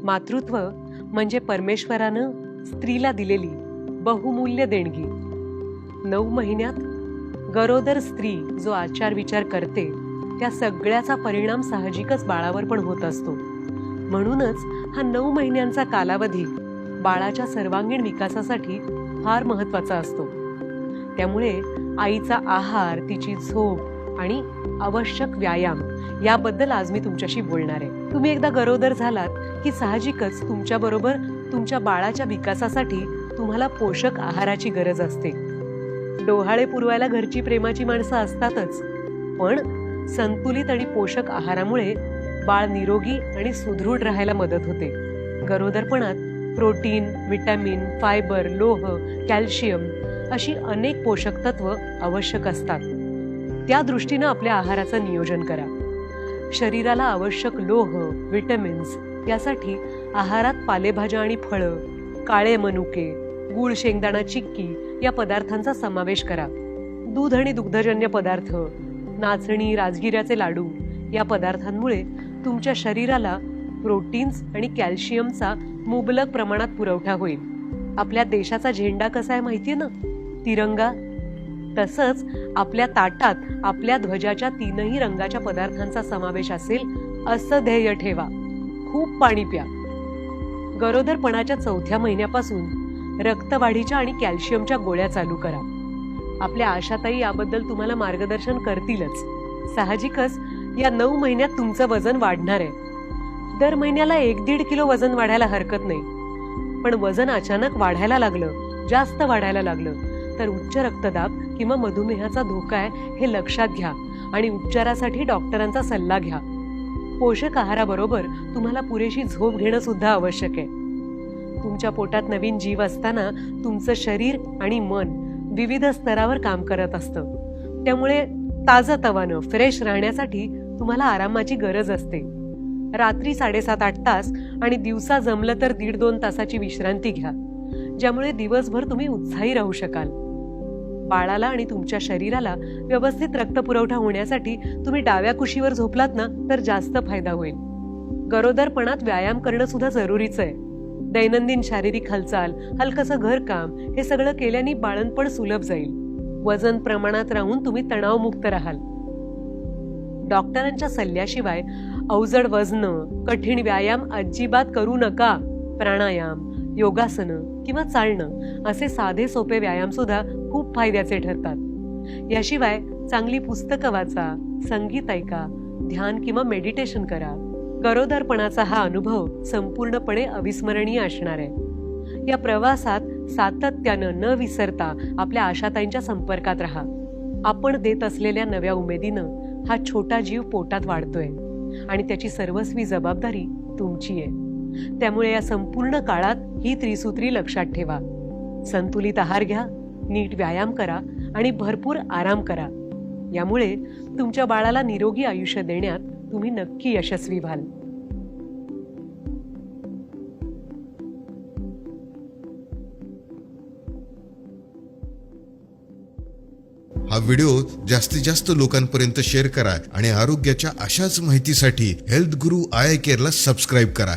मातृत्व म्हणजे परमेश्वरानं स्त्रीला दिलेली बहुमूल्य देणगी. 9 महिन्यात गरोदर स्त्री जो आचार विचार करते त्या सगळ्याचा परिणाम साहजिकच बाळावर पण होत असतो. म्हणूनच हा 9 महिन्यांचा कालावधी बाळाच्या सर्वांगीण विकासासाठी फार महत्त्वाचा असतो. त्यामुळे आईचा आहार, तिची झोप आणि आवश्यक व्यायाम याबद्दल आज मी तुमच्याशी बोलणार आहे. तुम्ही एकदा गरोदर झालात की साहजिकच तुमच्याबरोबर तुमच्या बाळाच्या विकासासाठी तुम्हाला पोषक आहाराची गरज असते. डोहाळे पुरवायला घरची प्रेमाची माणसं असतातच, पण संतुलित आणि पोषक आहारामुळे बाळ निरोगी आणि सुदृढ राहायला मदत होते. गरोदरपणात प्रोटीन, विटॅमिन, फायबर, लोह, कॅल्शियम अशी अनेक पोषक तत्व आवश्यक असतात. त्या दृष्टीनं आपल्या आहाराचं नियोजन करा. शरीराला आवश्यक लोह, विटॅमिन्स यासाठी आहारात पालेभाज्या आणि फळं, काळे मनुके, गूळ, शेंगदाणा चिक्की या पदार्थांचा समावेश करा. दूध आणि दुग्धजन्य पदार्थ, नाचणी, राजगिऱ्याचे लाडू या पदार्थांमुळे तुमच्या शरीराला प्रोटीन्स आणि कॅल्शियमचा मुबलक प्रमाणात पुरवठा होईल. आपल्या देशाचा झेंडा कसा आहे माहितीये ना, तिरंगा. तसंच आपल्या ताटात आपल्या ध्वजाच्या 3ही रंगाच्या पदार्थांचा समावेश असेल असं ध्येय ठेवा. खूप पाणी प्या. गरोदरपणाच्या 4थ्या महिन्यापासून रक्तवाढीच्या आणि कॅल्शियमच्या गोळ्या चालू करा. आपल्या आशाताई याबद्दल तुम्हाला मार्गदर्शन करतीलच. साहजिकच या 9 महिन्यात तुमचं वजन वाढणार आहे. दर महिन्याला 1-1.5 किलो वजन वाढायला हरकत नाही. पण वजन अचानक वाढायला लागलं, जास्त वाढायला लागलं तर उच्च रक्तदाब किंवा मधुमेहाचा धोका आहे हे लक्षात घ्या आणि उपचारासाठी डॉक्टरांचा सल्ला घ्या. पोषक आहाराबरोबर तुम्हाला पुरेशी झोप घेणं सुद्धा आवश्यक आहे. तुमच्या पोटात नवीन जीव असताना तुमचं शरीर आणि मन विविध स्तरावर काम करत असतं. त्यामुळे ताजतवानं फ्रेश राहण्यासाठी तुम्हाला आरामाची गरज असते. रात्री 7.5-8 तास आणि दिवसा जमलं तर 1.5-2 तासाची विश्रांती घ्या, ज्यामुळे दिवसभर तुम्ही उत्साही राहू शकाल. बाळाला आणि तुमच्या शरीराला व्यवस्थित रक्तपुरवठा होण्यासाठी तुम्ही डाव्या कुशीवर झोपलात ना तर जास्त फायदा होईल. गरोदरपणात व्यायाम करणं सुद्धा जरुरीचं आहे. दैनंदिन शारीरिक हालचाल, हलकसं घरकाम हे सगळं केल्याने बाळंतपण सुलभ जाईल. वजन प्रमाणात राहून तुम्ही तणावमुक्त राहाल. डॉक्टरांच्या सल्ल्याशिवाय अवजड वजन, कठीण व्यायाम अजिबात करू नका. प्राणायाम, योगासनं किंवा चालणं असे साधे सोपे व्यायाम सुद्धा खूप फायद्याचे ठरतात. याशिवाय चांगली पुस्तकं वाचा, संगीत ऐका, ध्यान किंवा मेडिटेशन करा. गरोदरपणाचा हा अनुभव संपूर्णपणे अविस्मरणीय असणार आहे. या प्रवासात सातत्यानं न विसरता आपल्या आशाताईंच्या संपर्कात राहा. आपण देत असलेल्या नव्या उमेदीनं हा छोटा जीव पोटात वाढतोय आणि त्याची सर्वस्वी जबाबदारी तुमची आहे. त्यामुळे या संपूर्ण काळात ही त्रिसूत्री लक्षात ठेवा. संतुलित आहार घ्या, नीट व्यायाम करा आणि भरपूर आराम करा. यामुळे तुमच्या बाळाला निरोगी आयुष्य देण्यात तुम्ही नक्की यशस्वी व्हाल. हा व्हिडिओ जास्तीत जास्त लोकांपर्यंत शेअर करा आणि आरोग्याच्या अशाच माहितीसाठी हेल्थ गुरु आय केअरला सबस्क्राईब करा.